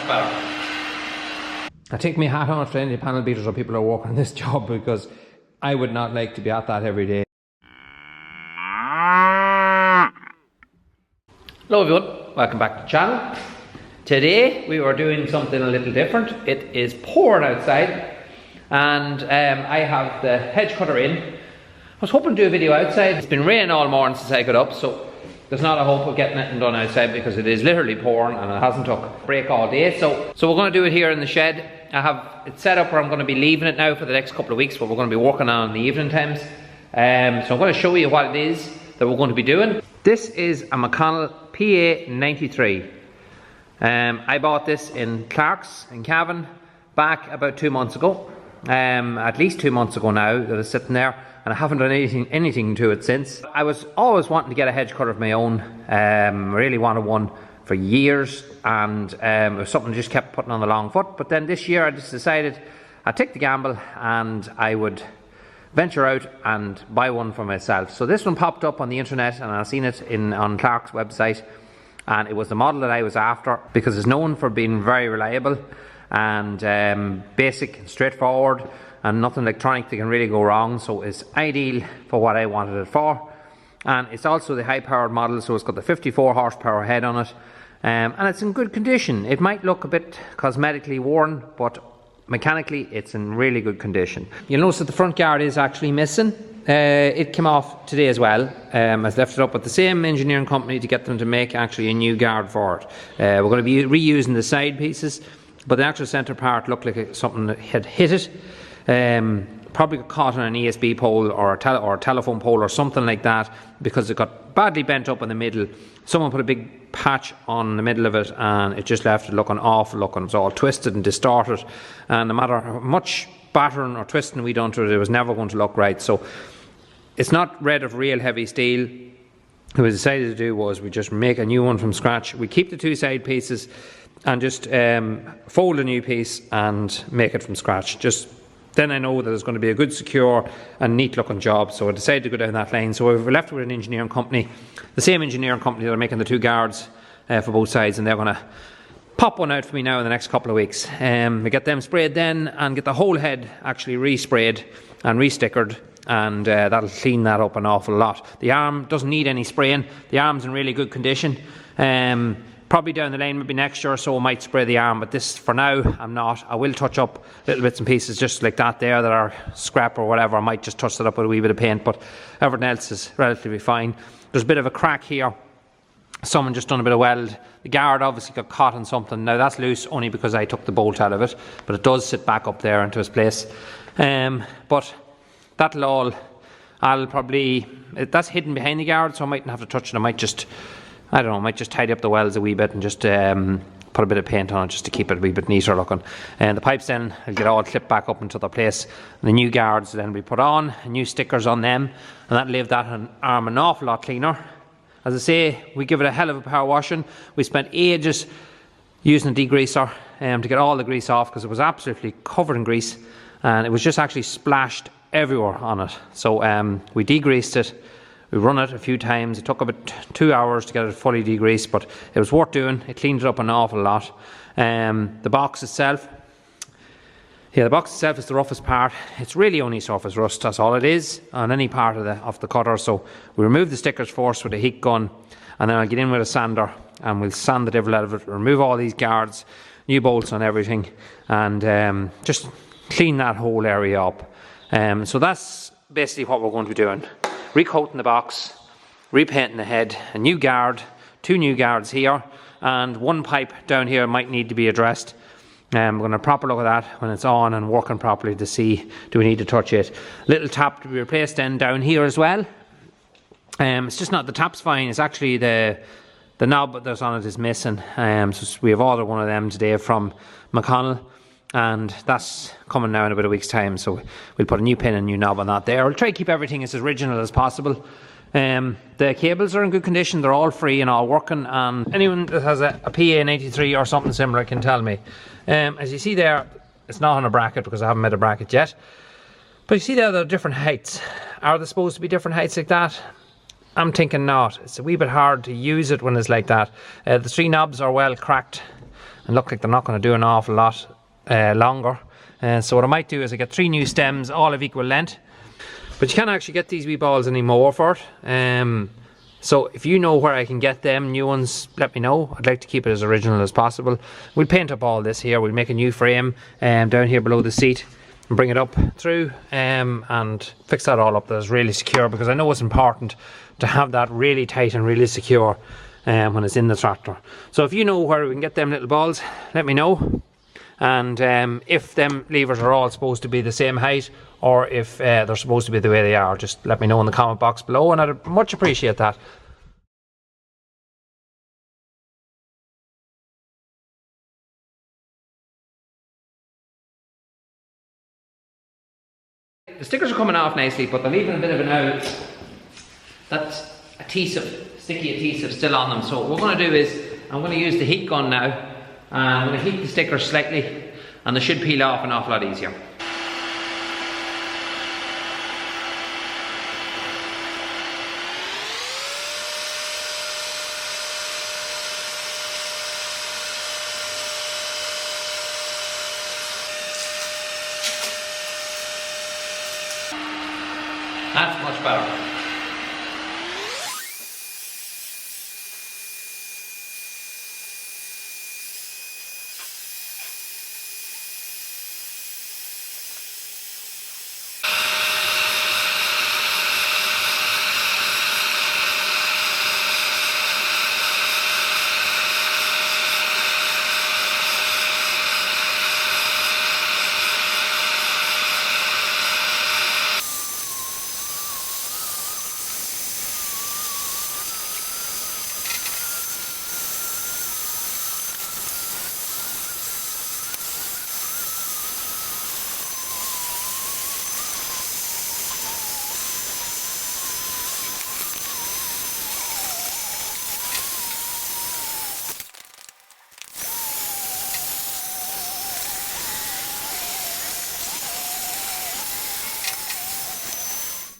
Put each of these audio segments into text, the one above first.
better. I take my hat off to any panel beaters or people who are working on this job, because I would not like to be at that every day. Hello everyone, welcome back to the channel. Today we are doing something a little different. It is pouring outside and I have the hedge cutter in. I was hoping to do a video outside. It's been raining all morning since I got up, so there's not a hope of getting anything done outside because it is literally pouring and it hasn't took a break all day. So we're going to do it here in the shed. I have it set up where I'm going to be leaving it now for the next couple of weeks, but we're going to be working on in the evening times. So I'm going to show you what it is that we're going to be doing. This is a McCONNEL PA93. I bought this in Clark's in Cavan back about 2 months ago. At least 2 months ago now that it's sitting there, and I haven't done anything to it since. I was always wanting to get a hedge cutter of my own. Really wanted one for years, and it was something I just kept putting on the long foot. But then this year I just decided I'd take the gamble and I would venture out and buy one for myself. So this one popped up on the internet and I've seen it on Clark's website, and it was the model that I was after because it's known for being very reliable and basic and straightforward, and nothing electronic that can really go wrong. So it's ideal for what I wanted it for. And it's also the high powered model, so it's got the 54 horsepower head on it, and it's in good condition. It might look a bit cosmetically worn, but mechanically it's in really good condition. You'll notice that the front guard is actually missing. It came off today as well. I left it up with the same engineering company to get them to make actually a new guard for it. We're going to be reusing the side pieces, but the actual centre part looked like something that had hit it. Probably got caught on an ESB pole or a telephone pole or something like that, because it got badly bent up in the middle. Someone put a big patch on the middle of it and it just left it looking awful looking. It was all twisted and distorted, and no matter how much battering or twisting we done to it, it was never going to look right. So it's not red of real heavy steel. What we decided to do was we just make a new one from scratch. We keep the two side pieces and just fold a new piece and make it from scratch. Then I know that it's going to be a good, secure and neat looking job, so I decided to go down that lane. So we're left with an engineering company, the same engineering company that are making the two guards for both sides, and they're going to pop one out for me now in the next couple of weeks. We get them sprayed then and get the whole head actually resprayed and restickered, and that'll clean that up an awful lot. The arm doesn't need any spraying. The arm's in really good condition. Probably down the lane, maybe next year or so I might spray the arm, but this for now I'm not. I will touch up little bits and pieces just like that there that are scrap or whatever. I might just touch it up with a wee bit of paint, but everything else is relatively fine. There's a bit of a crack here. Someone just done a bit of weld. The guard obviously got caught on something. Now that's loose only because I took the bolt out of it, but it does sit back up there into its place. But that'll all, that's hidden behind the guard, so I mightn't have to touch it. I might just, I don't know, I might just tidy up the welds a wee bit and just put a bit of paint on it just to keep it a wee bit neater looking. And the pipes then will get all clipped back up into their place. And the new guards will then be put on, new stickers on them, and that'll leave that arm an awful lot cleaner. As I say, we give it a hell of a power washing. We spent ages using a degreaser to get all the grease off, because it was absolutely covered in grease and it was just actually splashed everywhere on it. So we degreased it. We run it a few times. It took about 2 hours to get it fully degreased, but it was worth doing. It cleaned it up an awful lot. The box itself, the box itself is the roughest part. It's really only surface rust, that's all it is, on any part of the cutter. So we remove the stickers first with a heat gun, and then I'll get in with a sander and we'll sand the devil out of it, remove all these guards, new bolts on everything, and just clean that whole area up. So that's basically what we're going to be doing. Recoating the box, repainting the head, a new guard, two new guards here, and one pipe down here might need to be addressed. We're going to proper look at that when it's on and working properly to see, do we need to touch it. Little tap to be replaced then down here as well. It's just not, the tap's fine, it's actually the knob that's on it is missing. So we have ordered one of them today from McCONNEL, and that's coming now in about a week's time, so we'll put a new pin and new knob on that there. We'll try to keep everything as original as possible. The cables are in good condition, they're all free and all working, and anyone that has a PA93 or something similar can tell me. As you see there, it's not on a bracket because I haven't made a bracket yet, but you see there, they're different heights. Are they supposed to be different heights like that? I'm thinking not. It's a wee bit hard to use it when it's like that. The three knobs are well cracked and look like they're not going to do an awful lot longer. So what I might do is I get 3 new stems, all of equal length. But you can't actually get these wee balls anymore for it. So if you know where I can get them new ones, let me know. I'd like to keep it as original as possible. We'll paint up all this here. We'll make a new frame down here below the seat and bring it up through and fix that all up that is really secure, because I know it's important to have that really tight and really secure when it's in the tractor. So if you know where we can get them little balls, let me know. And if them levers are all supposed to be the same height, or if they're supposed to be the way they are, just let me know in the comment box below, and I'd much appreciate that. The stickers are coming off nicely, but they're leaving a bit of an out. That's sticky adhesive still on them. So what we're going to do is, I'm going to use the heat gun now, and I'm going to heat the stickers slightly, and they should peel off an awful lot easier. That's much better.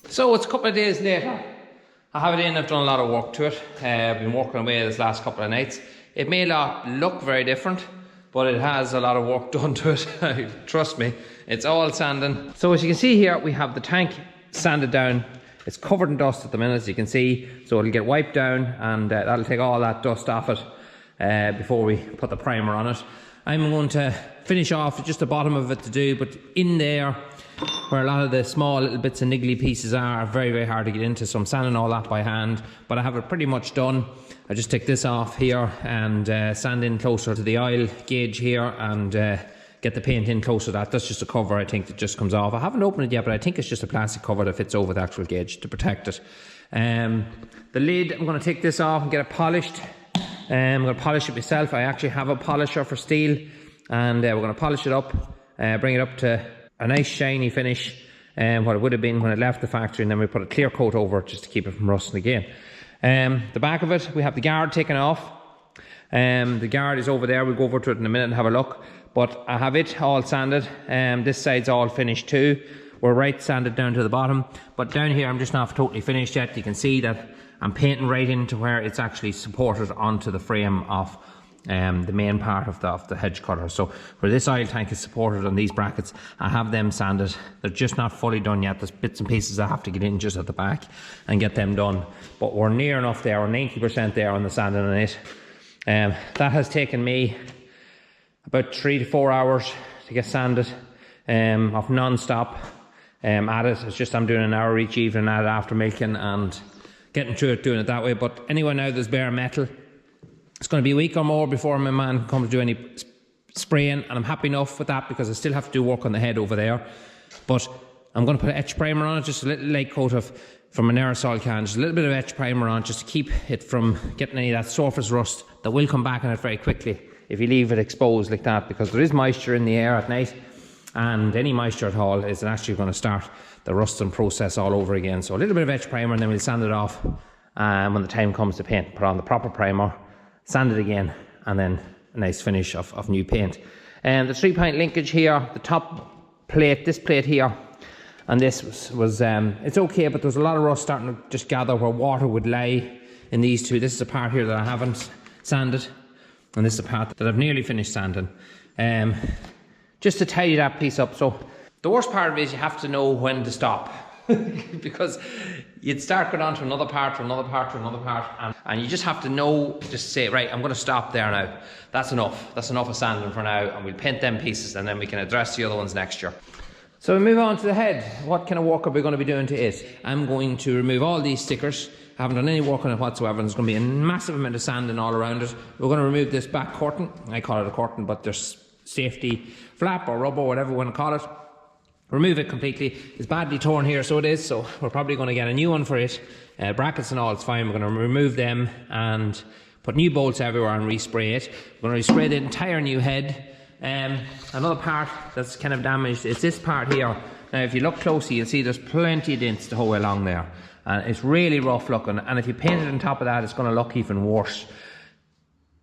So it's a couple of days later. I have it in, I've done a lot of work to it. I've been working away this last couple of nights. It may not look very different, but it has a lot of work done to it. Trust me, it's all sanding. So as you can see here, we have the tank sanded down. It's covered in dust at the minute, as you can see. So it'll get wiped down, and that'll take all that dust off it before we put the primer on it. I'm going to finish off just the bottom of it to do, but in there, where a lot of the small little bits and niggly pieces are very, very hard to get into, so I'm sanding all that by hand, but I have it pretty much done. I just take this off here and sand in closer to the oil gauge here, and get the paint in closer to that. That's just a cover, I think, that just comes off. I haven't opened it yet, but I think it's just a plastic cover that fits over the actual gauge to protect it. The lid, I'm going to take this off and get it polished. I'm going to polish it myself. I actually have a polisher for steel, and we're going to polish it up, bring it up to a nice shiny finish, what it would have been when it left the factory, and then we put a clear coat over it just to keep it from rusting again. The back of it, we have the guard taken off. The guard is over there. We'll go over to it in a minute and have a look, but I have it all sanded. This side's all finished too. We're right sanded down to the bottom, but down here I'm just not totally finished yet. You can see that I'm painting right into where it's actually supported onto the frame of the main part of the hedge cutter. So where this oil tank is supported on these brackets, I have them sanded. They're just not fully done yet. There's bits and pieces I have to get in just at the back and get them done, but we're near enough there. We're 90% there on the sanding on it. That has taken me about 3 to 4 hours to get sanded of non-stop at it. It's just I'm doing an hour each evening at it after milking and getting through it, doing it that way. But anyway, now there's bare metal. It's going to be a week or more before my man comes to do any spraying, and I'm happy enough with that because I still have to do work on the head over there. But I'm going to put an etch primer on it, just a little light coat from an aerosol can, just a little bit of etch primer on, just to keep it from getting any of that surface rust that will come back on it very quickly if you leave it exposed like that, because there is moisture in the air at night, and any moisture at all is actually going to start the rusting process all over again. So a little bit of etch primer, and then we'll sand it off when the time comes to paint. Put on the proper primer, sand it again, and then a nice finish of new paint. And the 3-point linkage here, the top plate, this plate here, and this was it's okay, but there's a lot of rust starting to just gather where water would lie in these two. This is a part here that I haven't sanded. And this is the part that I've nearly finished sanding. Just to tidy that piece up. So the worst part of it is you have to know when to stop. Because you'd start going on to another part, to another part, to another part, and you just have to know, just say, right, I'm going to stop there now. That's enough. That's enough of sanding for now, and we'll paint them pieces, and then we can address the other ones next year. So we move on to the head. What kind of work are we going to be doing to it? I'm going to remove all these stickers. I haven't done any work on it whatsoever, and there's going to be a massive amount of sanding all around it. We're going to remove this back curtain. I call it a curtain, but there's safety flap or rubber, whatever we want to call it. Remove it completely. It's badly torn here, so it is, so we're probably going to get a new one for it. Brackets and all, it's fine. We're going to remove them and put new bolts everywhere and respray it. We're going to respray the entire new head. Another part that's kind of damaged is this part here. Now if you look closely, you'll see there's plenty of dents the whole way along there, and it's really rough looking, and if you paint it on top of that, it's going to look even worse.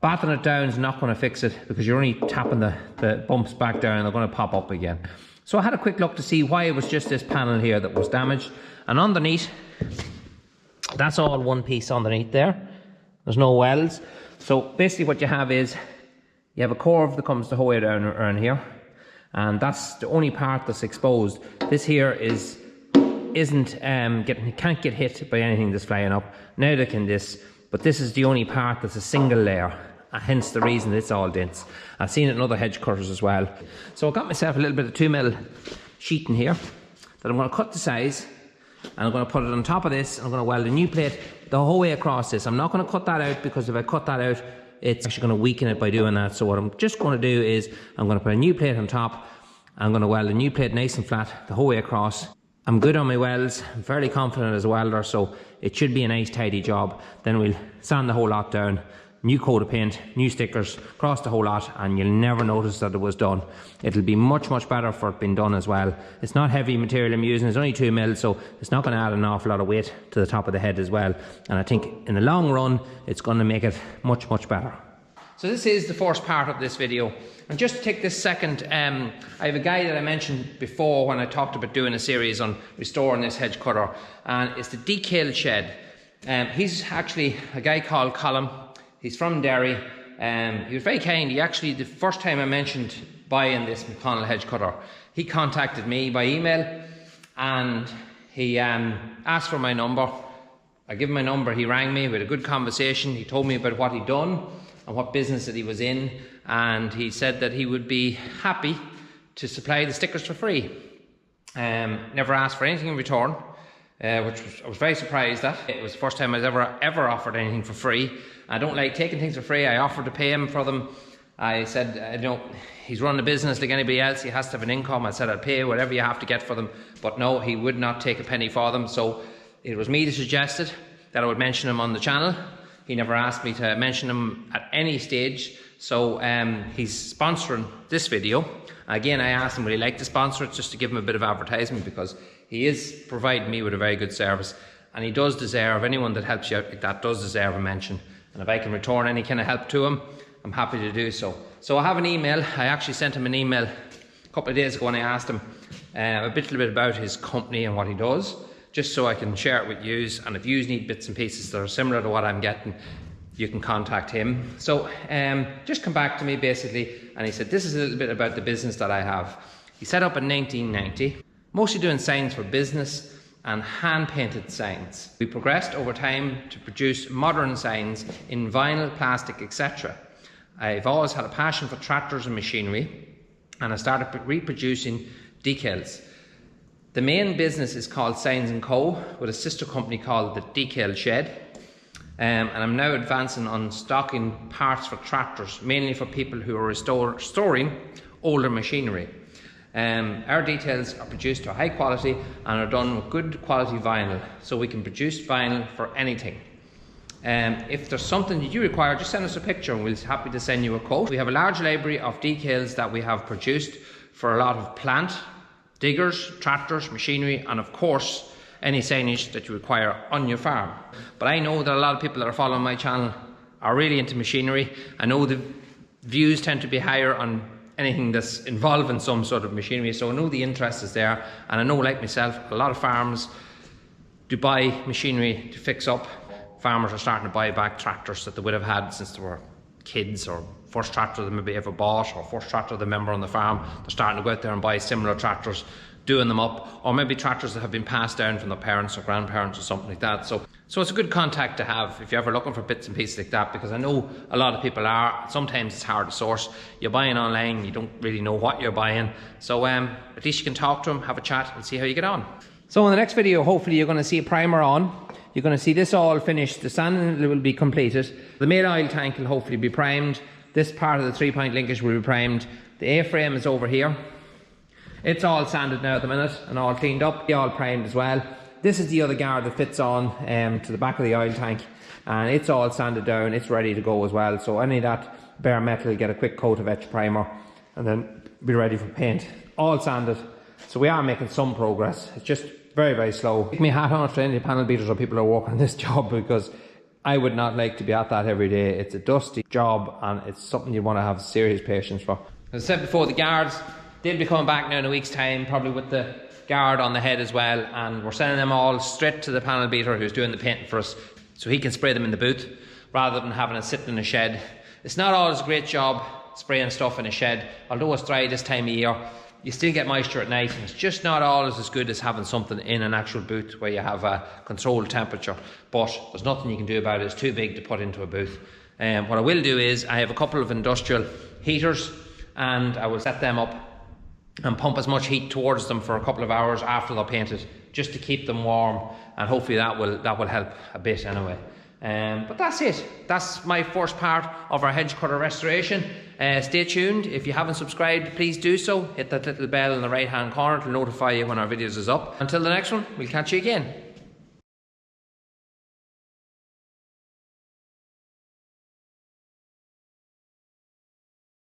Battering it down is not going to fix it, because you're only tapping the bumps back down and they're going to pop up again. So I had a quick look to see why it was just this panel here that was damaged, and underneath, that's all one piece underneath there. There's no welds. So basically what you have is, you have a curve that comes the whole way down around here, and that's the only part that's exposed. This here can't get hit by anything that's flying up. Neither can this, but this is the only part that's a single layer. Hence the reason it's all dents. I've seen it in other hedge cutters as well. So I got myself a little bit of 2mm sheeting here that I'm going to cut the size, and I'm going to put it on top of this, and I'm going to weld a new plate the whole way across this. I'm not going to cut that out, because if I cut that out, it's actually going to weaken it by doing that. So what I'm just going to do is I'm going to put a new plate on top. I'm going to weld a new plate nice and flat the whole way across. I'm good on my welds. I'm fairly confident as a welder, so it should be a nice tidy job. Then we'll sand the whole lot down. New coat of paint, new stickers, across the whole lot, and you'll never notice that it was done. It'll be much, much better for it being done as well. It's not heavy material I'm using, it's only 2mm, so it's not going to add an awful lot of weight to the top of the head as well. And I think in the long run, it's going to make it much, much better. So this is the first part of this video. And just to take this second, I have a guy that I mentioned before when I talked about doing a series on restoring this hedge cutter, and it's the Decal Shed. He's actually a guy called Colin. He's from Derry. He was very kind. He actually, the first time I mentioned buying this McCONNEL hedge cutter, he contacted me by email, and he asked for my number. I gave him my number. He rang me. We had a good conversation. He told me about what he'd done and what business that he was in, and he said that he would be happy to supply the stickers for free. Never asked for anything in return, which I was very surprised at. It was the first time I was ever offered anything for free. I don't like taking things for free. I offered to pay him for them. I said, he's running a business like anybody else. He has to have an income. I said, I'll pay whatever you have to get for them. But no, he would not take a penny for them. So it was me that suggested that I would mention him on the channel. He never asked me to mention him at any stage. So he's sponsoring this video. Again, I asked him would he like to sponsor it, just to give him a bit of advertisement, because he is providing me with a very good service, and he does deserve, anyone that helps you out like that does deserve a mention. And if I can return any kind of help to him, I'm happy to do so. So I have an email. I actually sent him an email a couple of days ago, and I asked him a little bit about his company and what he does, just so I can share it with you. And if you need bits and pieces that are similar to what I'm getting, you can contact him. So just come back to me basically, and he said this is a little bit about the business that I have. He set up in 1990, mostly doing signs for business and hand-painted signs. We progressed over time to produce modern signs in vinyl, plastic, etc. I've always had a passion for tractors and machinery, and I started reproducing decals. The main business is called Signs & Co, with a sister company called the Decal Shed. And I'm now advancing on stocking parts for tractors, mainly for people who are restoring older machinery. Our details are produced to high quality and are done with good quality vinyl, so we can produce vinyl for anything. If there's something that you require, just send us a picture and we'll be happy to send you a quote. We have a large library of decals that we have produced for a lot of plant, diggers, tractors, machinery, and of course any signage that you require on your farm. But I know that a lot of people that are following my channel are really into machinery. I know the views tend to be higher on anything that's involving some sort of machinery, so I know the interest is there, and I know, like myself, a lot of farms do buy machinery to fix up. Farmers are starting to buy back tractors that they would have had since they were kids or first tractor they maybe ever bought, or first tractor they remember on the farm. They're starting to go out there and buy similar tractors, doing them up, or maybe tractors that have been passed down from their parents or grandparents or something like that. So it's a good contact to have if you're ever looking for bits and pieces like that, because I know a lot of people are. Sometimes it's hard to source. You're buying online, you don't really know what you're buying. So at least you can talk to them, have a chat and see how you get on. So in the next video, hopefully you're going to see a primer on. You're going to see this all finished. The sanding will be completed. The main oil tank will hopefully be primed. This part of the 3-point linkage will be primed. The A-frame is over here. It's all sanded now at the minute and all cleaned up, all primed as well. This is the other guard that fits on to the back of the oil tank, and it's all sanded down, it's ready to go as well. So any of that bare metal will get a quick coat of etch primer and then be ready for paint. All sanded, so we are making some progress. It's just very, very slow. Take my hat on to any panel beaters or people who are working on this job, because I would not like to be at that every day. It's a dusty job and it's something you want to have serious patience for. As I said before, the guards, they'll be coming back now in a week's time, probably with the guard on the head as well, and we're sending them all straight to the panel beater who's doing the painting for us, so he can spray them in the booth rather than having it sitting in a shed. It's not always a great job spraying stuff in a shed, although it's dry this time of year. You still get moisture at night, and it's just not always as good as having something in an actual booth where you have a controlled temperature. But there's nothing you can do about it. It's too big to put into a booth. What I will do is I have a couple of industrial heaters, and I will set them up and pump as much heat towards them for a couple of hours after they're painted, just to keep them warm, and hopefully that will help a bit anyway. But that's it. That's my first part of our hedge cutter restoration. Stay tuned. If you haven't subscribed, please do so. Hit that little bell in the right hand corner to notify you when our videos is up. Until the next one, we'll catch you again.